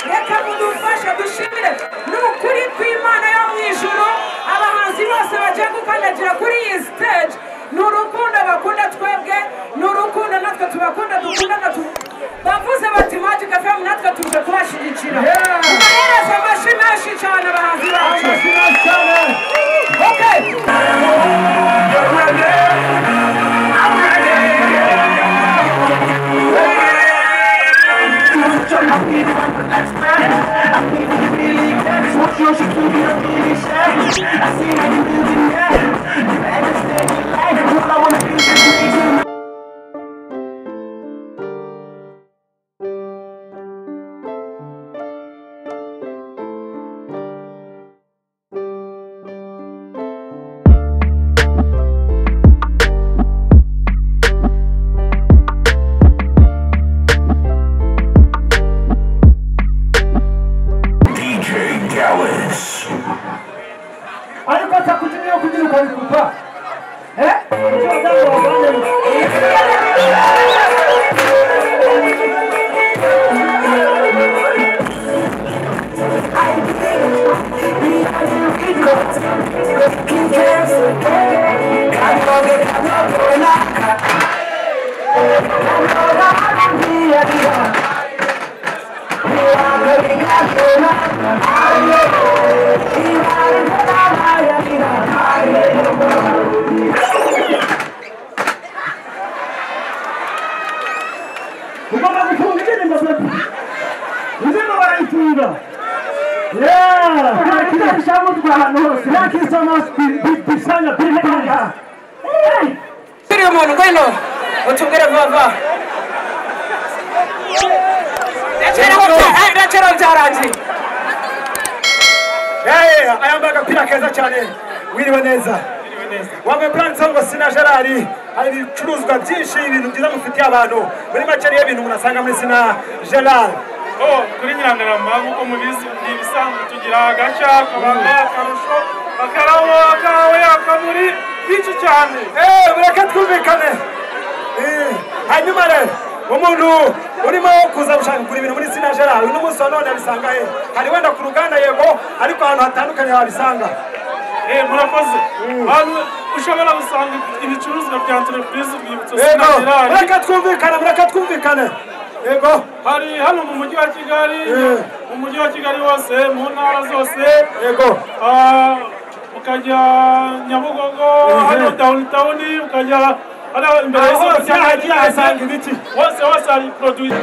reka mudufashe dushimire ni ukuri kw'Imana yo mu ijuru abahanzi bose bagiye gukandagira kuri iyi stage ni urukundo bakunda twebwe ni urukundo natwe tubakunda dukundana bavuze bati Magic FM natwe tuje kubashyigikira tubahereze amashyi menshi cyane abahanzi bacu okay ayambaga pira keza cyane wiriwe neza wambaye plan cyangwa Sina Gerard hari ibicuruzwa byinshi ibintu byiza mufitiye abantu muri make ari ibintu munasanga muri Sina Gerard kuri Nyirangarama nkuko mubizi ibisanzwe tugira agaca kabanga karusho akarawo akawe akamuri byinshi cyane bureka twumvikane hanyuma rero umuntu urimo kuza gushaka kugura ibintu muri Sina Gerard uyu munsi wa none abisanga he hari wenda ku ruganda yego ariko ahantu hatandukanye wabisanga murakoze hano ushobora gusanga ibicuruzwa bya entreprise urwibutso Sina Gerard mureka twumvikane yego hari hano mu mujyi wa Kigali wose mu ntara zose yego ukajya Nyabugogo hano downtown ukajya hano imbere y'isoko cyangwa ibiki wose hari produit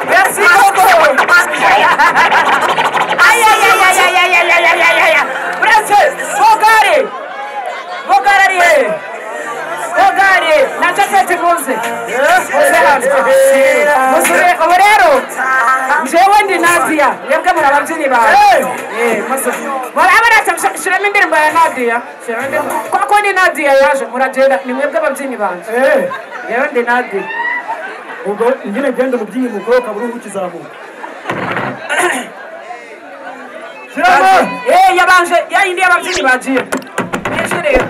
Merci beaucoup. Aïe, aïe, aïe, aïe, aïe, aïe, aïe, aïe, aïe, aïe. Princess, Bogari. Bogari. Bogari. Nachafete muze. Muze hanze. Muze, oborero. Jewe ndi Nadia. Yebwe muri ababyinnyi bawe. Muze. Murabona cyangwa shiramo indirimbo ya Nadia. Shiramo indirimbo. Kwako ni Nadia yaje muragenda ni mwebwe ababyinnyi banje. Yewe ndi Nadia. ubwo ingene genda mubyinnyi mukoro kaburu ukizamuka yabanje yayindi y'ababyinnyi bagiye ejo rero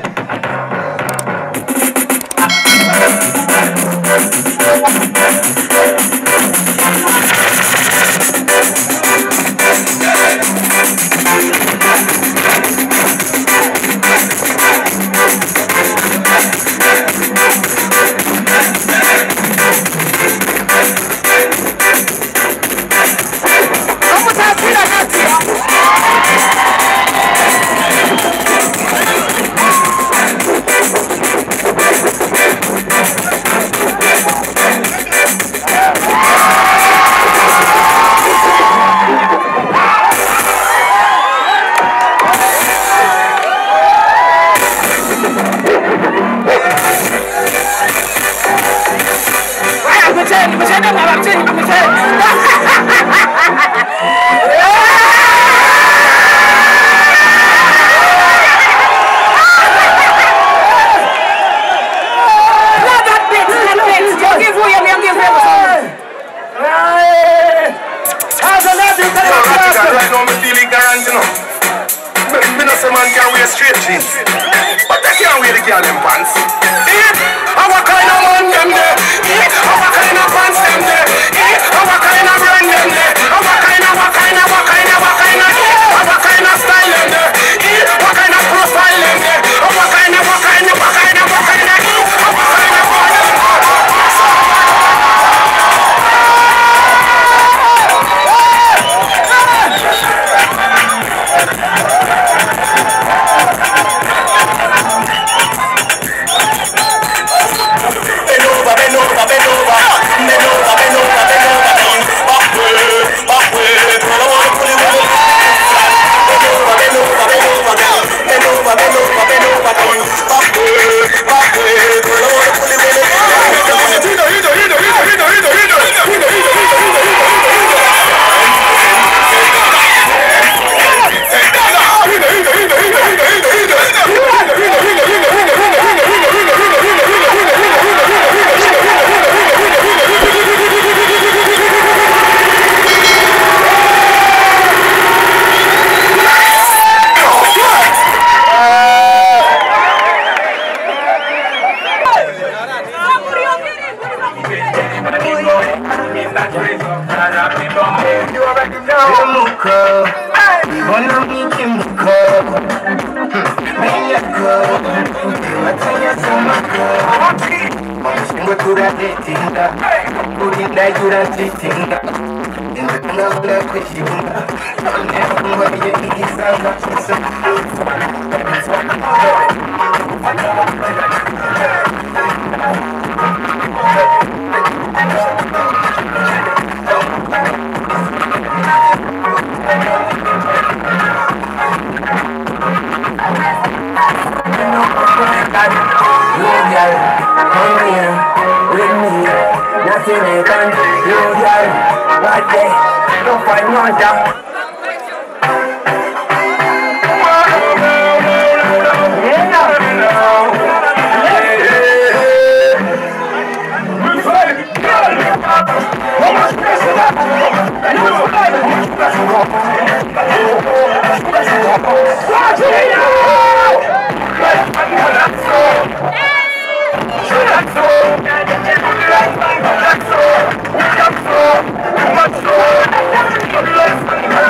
Let's go!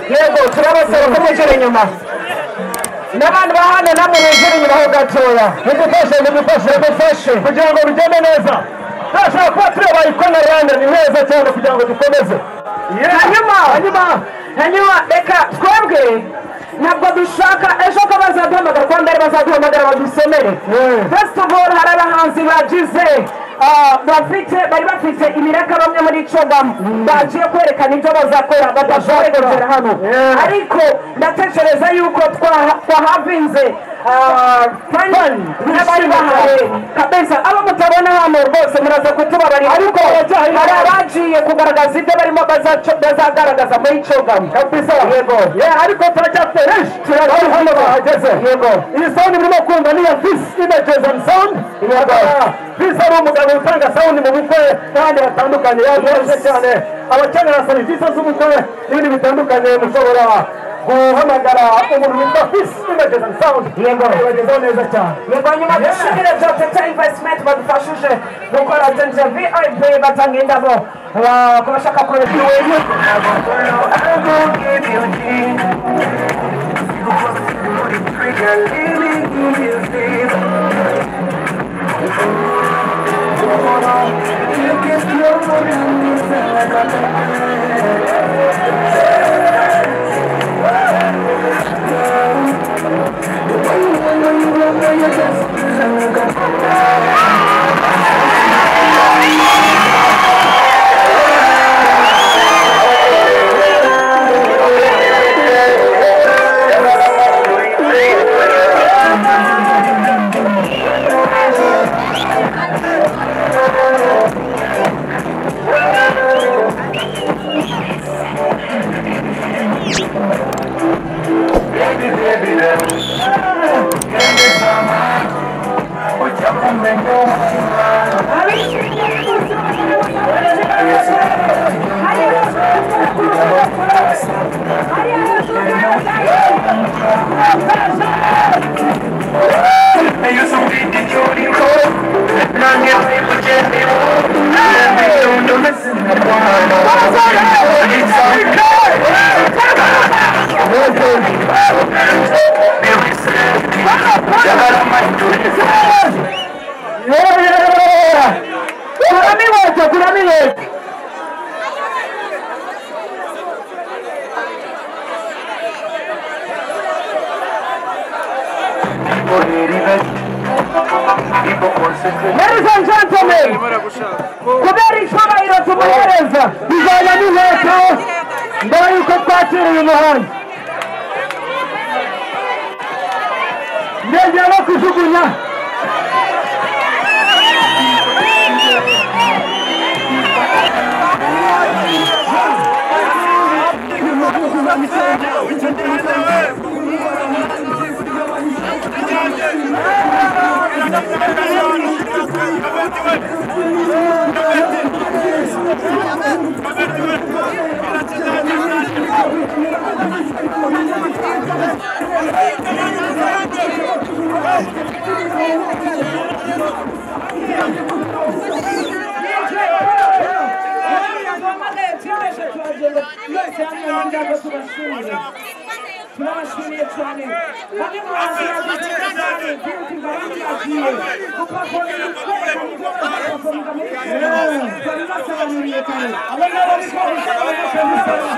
yego turabasaba ko mwicara inyuma n'abandi bahana namwe mwegere inyuma ho gatoya mudufashe kugira ngo bigende neza turashaka kuba tureba ikoranabuhanga ni neza cyane kugira ngo dukomeze hanyuma reka twebwe ntabwo dushaka ejo ko bazaduhamagara kuwa mbere bazaduhamagara badusomere first of all hari abahanzi bagize bari bafite imireka bamwe muri cogamo bagiye kwerekana ibyo bazakora badashoboye kugera hano ariko ndatekereza yuko twahavinze n'abari bahaye kabisa abo mutabona hano rwose muraza kutubabarira ariko hari abagiye kugaragaza ibyo barimo bazagaragaza muri cogamo kabisa yego ariko turacyatereje turabona hano bahageze yego iyi sound murimo kumva ni ya Peace Images and Sound yego Peace ari umugabo utanga sound mu bukwe n'ahandi hatandukanye yaje cyane abakenera serivisi z'ubukwe n'ibindi bitandukanye mushobora guhamagara umuntu witwa Peace Images and Sound yego bagezeho neza cyane yego nyuma dushimire Joteta Investment badufashije gukora tenje VIP batanga indabo ku bashaka koresha iwenyu Ladies and gentlemen, kubera icyubahiro tumuhereza bijyanye n'inkweto mbere y'uko twakira uyu muhanzi ndegera no kujugunya turabashimiye cyane bamwe mu bantu bagize cyane byinshi barandi bagiye gupafonera gupafonera muri bari basobanuriye cyane abo ngabo ariko usanga bashobora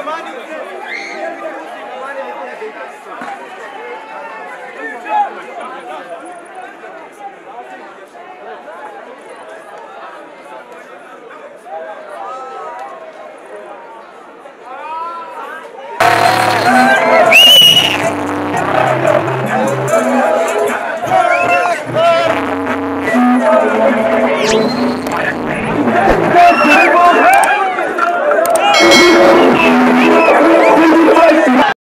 Money.